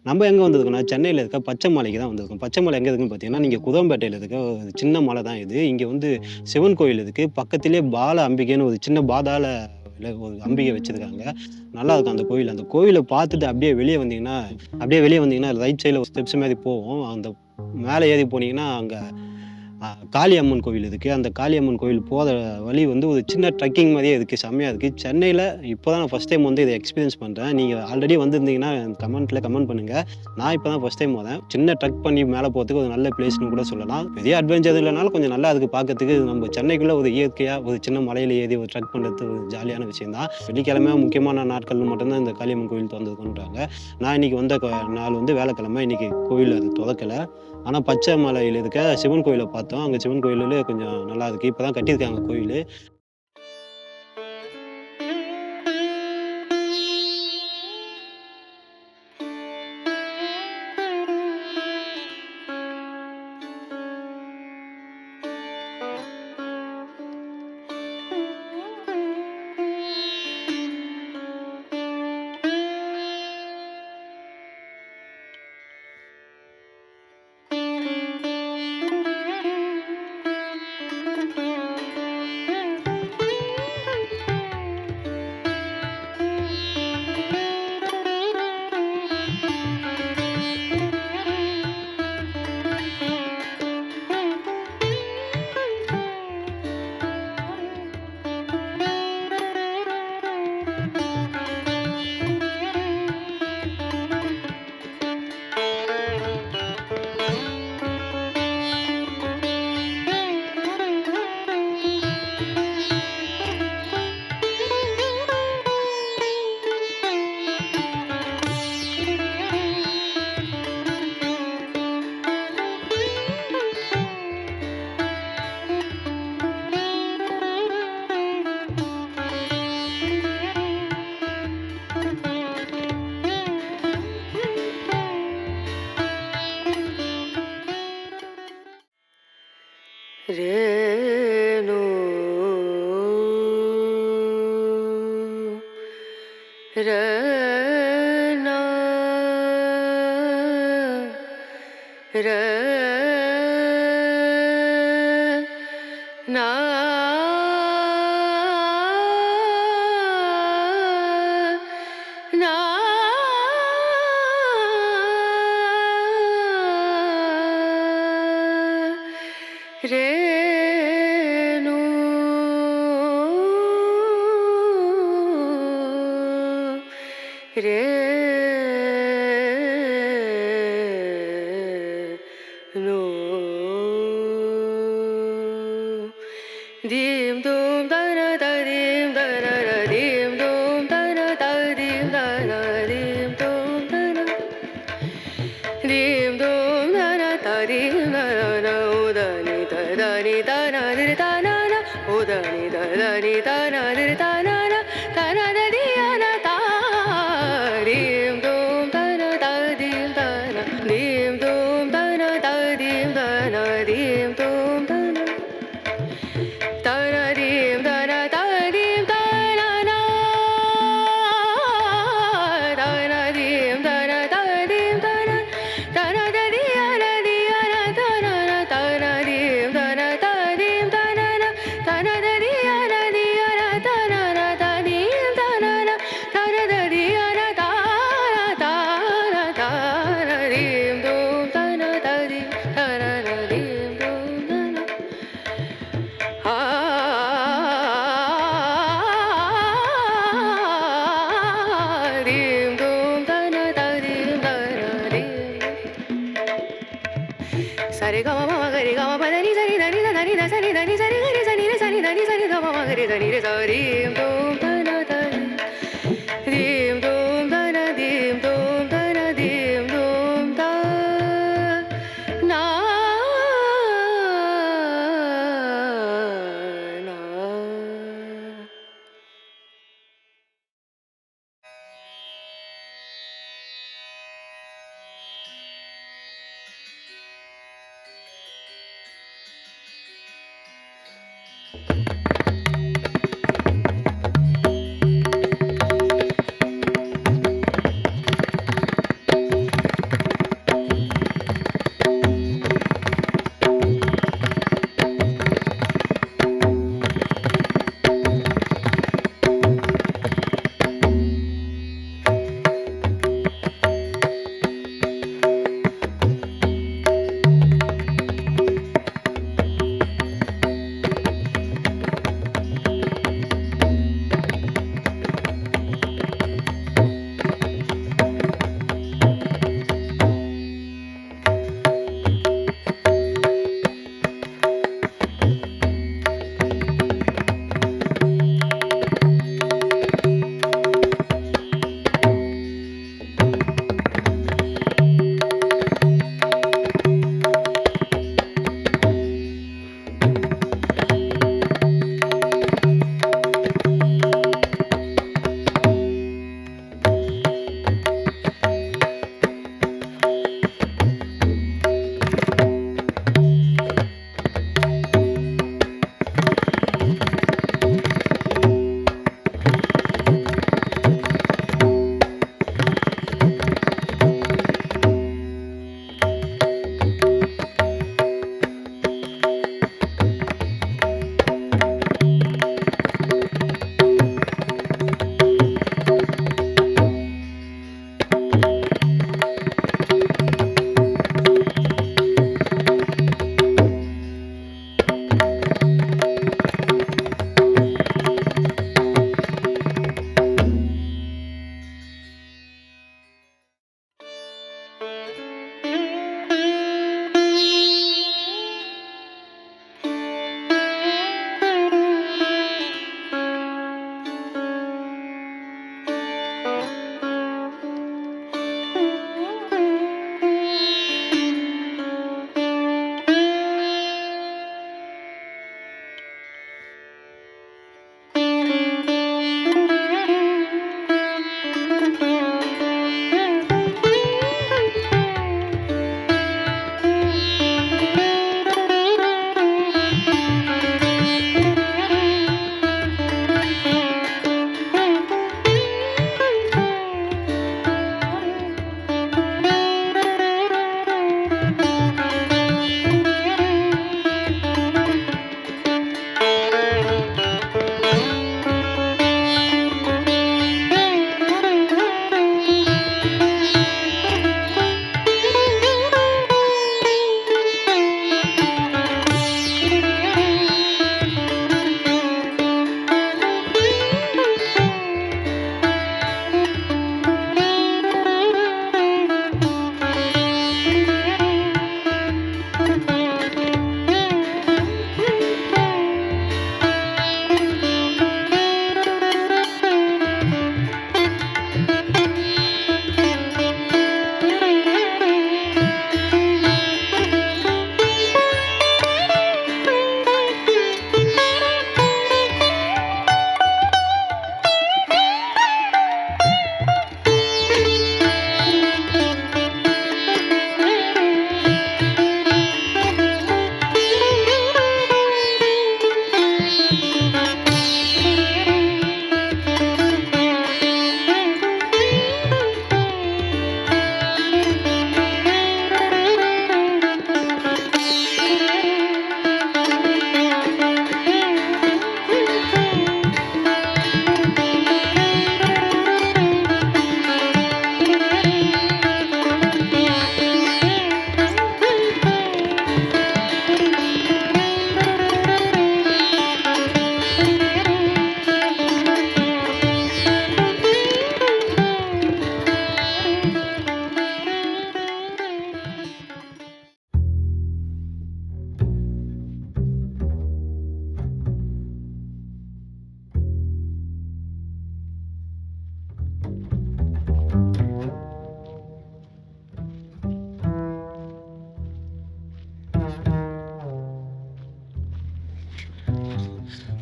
நம்ம எங்க வந்திருக்கோம்னா, சென்னையில இருக்க பச்சை மலைக்கு தான் வந்திருக்கோம். பச்சை மலை எங்க இருக்குன்னு பார்த்தீங்கன்னா, நீங்க குதம்பேட்டையில இருக்க ஒரு சின்ன மலை தான் இது. இங்க வந்து சிவன் கோயில் இருக்கு. பக்கத்திலேயே பால அம்பிகைன்னு ஒரு சின்ன பாதாள ஒரு அம்பிகை வச்சிருக்காங்க. நல்லாருக்கும் அந்த கோயில். அந்த கோயில பார்த்துட்டு அப்படியே வெளிய வந்தீங்கன்னா ரைட் சைட்ல ஒரு ஸ்டெப்ஸ் மாரி போகும். அந்த மேல ஏறி போனீங்கன்னா, அங்க காளியம்மன் கோவில் இருக்கு. அந்த காளியம்மன் கோவில் போற வழி வந்து ஒரு சின்ன ட்ரெக்கிங் மாரியே இருக்கு. செம்மையா இருக்கு. சென்னையில இப்ப தான் நான் ஃபர்ஸ்ட் டைம் வந்து இத எக்ஸ்பீரியன்ஸ் பண்றேன். நீங்க ஆல்ரெடி வந்திருந்தீங்கன்னா கமெண்ட் பண்ணுங்க. நான் இப்ப தான் ஃபர்ஸ்ட் டைம் வரேன். சின்ன ட்ரெக் பண்ணி மேல போறதுக்கு ஒரு நல்ல பிளேஸ்ன்னு கூட சொல்லலாம். பெரிய அட்வென்ச்சர் இல்லனாலும் கொஞ்சம் நல்லா இருக்கு பார்க்கறதுக்கு. நம்ம சென்னைக்குள்ள ஒரு இயற்கையா ஒரு சின்ன மலையில ஏறி ஒரு ட்ரெக் பண்றது ஒரு ஜாலியான விஷயம் தான். வெள்ளிக்கிழமை முக்கியமான நாட்கள்ல மட்டும் தான் இந்த காளியம்மன் கோவில் தொறந்திருக்குன்றாங்க. நான் இன்னைக்கு வந்த நாள் வந்து வியாழக்கிழமை. இன்னைக்கு கோவில் அது தொறக்கல. ஆனா பச்சை மலையில இருக்க சிவன் கோயில பார்த்தோம். அங்க சிவன் கோயிலுல கொஞ்சம் நல்லா இருக்கு. இப்ப தான் கட்டியிருக்காங்க கோயிலு. ரேணு ரேனா ரேனா நா ரேணு ரேணு தீம் தூம் தன ததீம் தன தீம் தூம் தன ததீம் தன தீம் தூம் தன தீம் தூம் தன ததீம் தன உதனி ததனி தன திருதனன உதனி ததனி தன திருதனன தன ததியன தாரீம் தூம் தன ததீம் தன தீம் தூம் தன ததீம் தன தீம் தூம் தன தனதீம் தன ததீம் தனன தனதீம் தன ததீம் தன தனததியன தியன தனன தனதீம் தன ததீம் தனன தனததியன தியன தனன ததீம் தனன தனததியன தான தான தானதீம் தூம் தன ததீம் தனதீம் தூம் தன தீம் தூம் தன ததீம் தனதீம் சரி கம மம கரி கம பதனி சரி தனி தனி சரி தனி சரி கரி சனி சனி தனி சரி கம மம கரி தனி சரீம் தூம் தன தனி தீம் தூம் தன தீம் தூம் தன தீம் தூம் த நா நா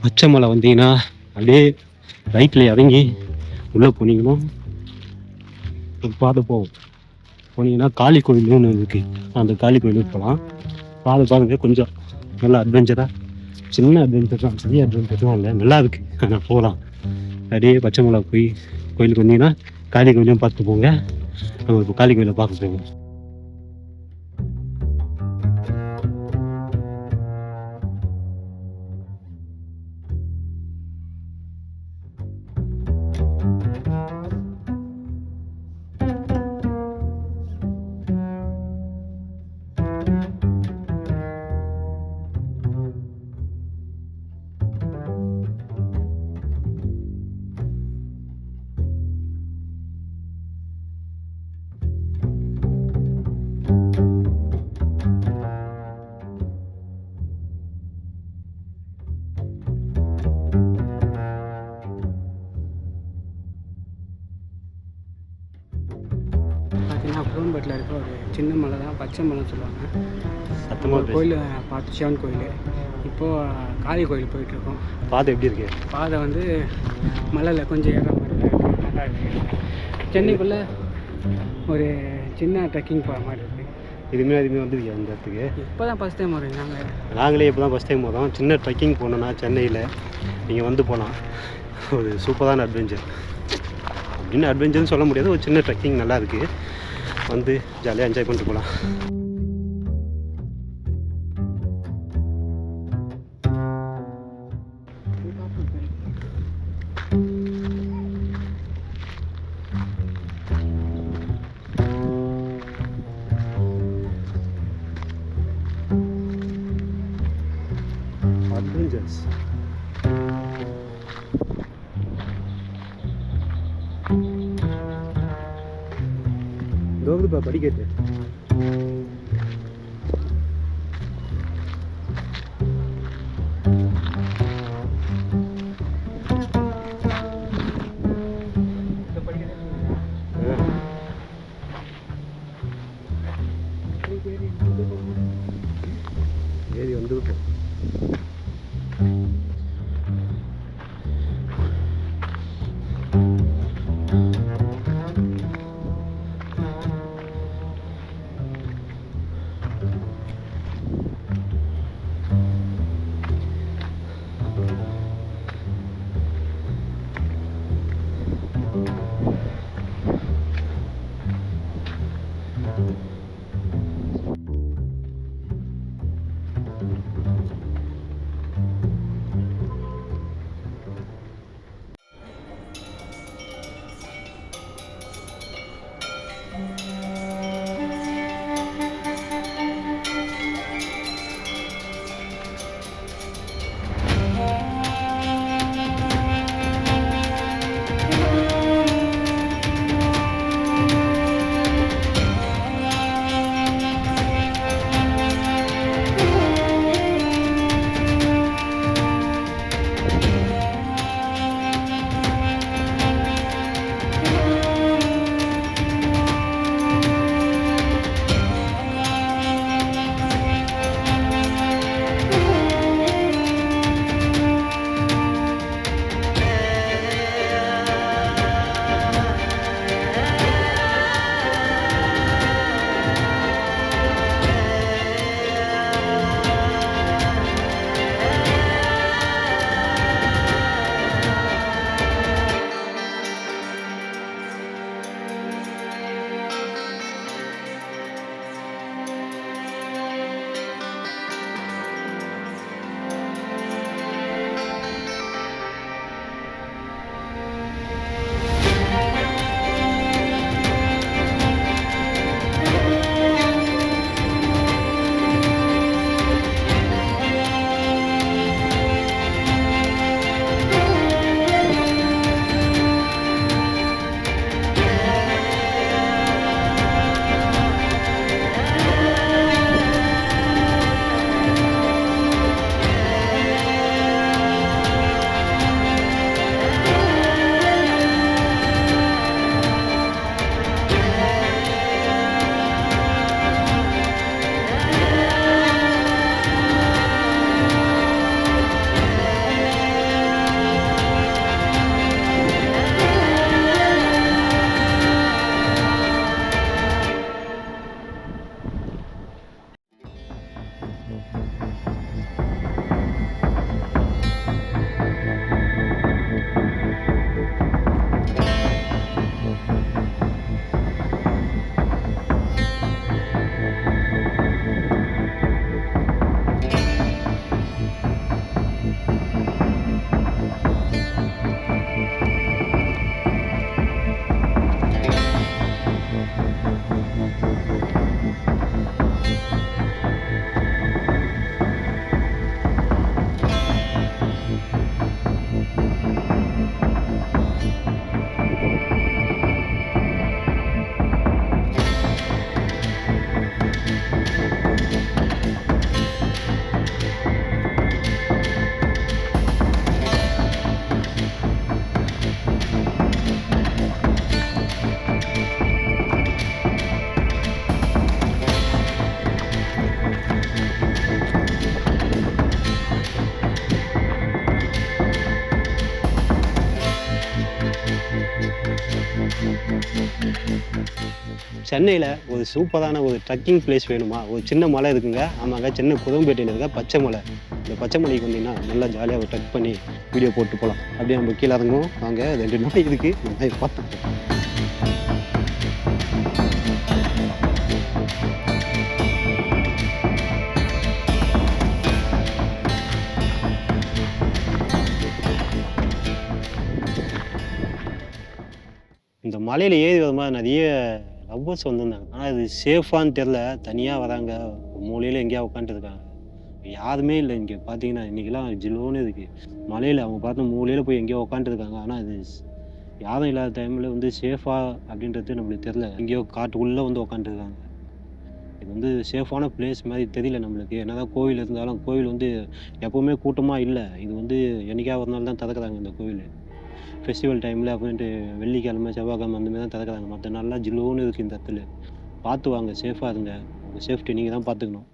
பச்சை மலை வந்தீங்கன்னா அப்படியே ரைட்டில் இறங்கி உள்ளே போனீங்கன்னா பாதை போகும். போனீங்கன்னா காளி கோயில்னு ஒன்று இருக்குது. அந்த காளி கோயிலுக்கு போகலாம். பாதை பாருங்க கொஞ்சம் நல்லா அட்வென்ச்சராக, சின்ன அட்வென்ச்சர் தான், பெரிய அட்வென்ச்சர் தான் இல்லை, நல்லா இருக்குது. நான் போகலாம். அப்படியே பச்சை மலை போய் கோயிலுக்கு வந்தீங்கன்னா காளி கோயிலையும் பார்த்து போங்க. நம்ம இப்போ காளி கோயிலை பார்க்க போவோம். பார்த்தீங்கன்னா குரோம்பேட்டில் இருக்க ஒரு சின்ன மலை தான் பச்சை மலைன்னு சொல்லுவாங்க. சத்தமாக கோயில் பார்த்து சிவன் கோயில். இப்போது காளி கோயில் போயிட்டுருக்கோம். பாதை எப்படி இருக்கு? பாதை வந்து மலையில் கொஞ்சம் ஏற மாதிரி தான் இருக்குது. நல்லா இருக்குது. சென்னைக்குள்ளே ஒரு சின்ன ட்ரெக்கிங் போகிற மாதிரி இருக்குது. இதுமாரி வந்துருக்கீங்க அந்த இடத்துக்கு? இப்போ தான் ஃபஸ்ட் டைம் வரும் நாங்களே இப்போ தான் ஃபஸ்ட் டைம் வரோம். சின்ன ட்ரெக்கிங் போனோன்னா சென்னையில் நீங்கள் வந்து போகலாம். ஒரு சூப்பரான அட்வென்ச்சர். அப்படின்னு அட்வென்ச்சர்னு சொல்ல முடியாது, ஒரு சின்ன ட்ரெக்கிங் நல்லா இருக்குது. வந்து ஜாலியாக என்ஜாய் பண்ணிட்டு போகலாம். அட்வென்ச்சர்ஸ் தோகுதுப்பா படிக்கட்டு. ஏறி வந்துருப்போம். சென்னையில் ஒரு சூப்பரான ஒரு ட்ரக்கிங் பிளேஸ் வேணுமா? ஒரு சின்ன மலை இருக்குங்க. ஆமாங்க, சென்னை குதம்பேட்டையில் இருக்க பச்சை மலை. இந்த பச்சை மலைக்கு வந்தீங்கன்னா நல்லா ஜாலியாக ஒரு ட்ரக் பண்ணி வீடியோ போட்டு போகலாம். அப்படியே நம்ம கீழே இறங்குவோம். வாங்க, 2 நாய் இருக்குது, இந்த நாயை பார்த்துப்போம். இந்த மலையில் ஏறி வரும்போது நிறைய லவ்வர்ஸ் வந்திருந்தாங்க. ஆனால் இது சேஃபான்னு தெரில. தனியாக வராங்க, மூலையில் எங்கேயா உட்காந்துருக்காங்க. யாருமே இல்லை இங்கே. பார்த்தீங்கன்னா இன்றைக்கெல்லாம் ஜிலோன்னு இருக்குது. மலையில் அவங்க பார்த்து மூலையில் போய் எங்கேயோ உட்காந்துருக்காங்க. ஆனால் அது யாரும் இல்லாத டைமில் வந்து சேஃபாக அப்படின்றது நம்மளுக்கு தெரில. எங்கேயோ காட்டுக்குள்ளே வந்து உட்காந்துருக்காங்க. இது வந்து சேஃபான பிளேஸ் மாதிரி தெரியல நம்மளுக்கு. என்னதான் கோவில் இருந்தாலும் கோவில் வந்து எப்போவுமே கூட்டமாக இல்லை. இது வந்து என்னைக்காவது ஒரு நாள் தான் திறக்கிறாங்க இந்த கோவில். ஃபெஸ்டிவல் டைமில் அப்படின்ட்டு வெள்ளிக்கிழமை, செவ்வாய்க்கிழமை அந்த மாதிரி தான் திறக்கிறாங்க. மற்ற நாள்லாம் ஜிலோன்னு இருக்குது இந்த இடத்துல. பார்த்து வாங்க, சேஃபாக இருங்க. உங்கள் சேஃப்டி நீங்கள் தான் பார்த்துக்கணும்.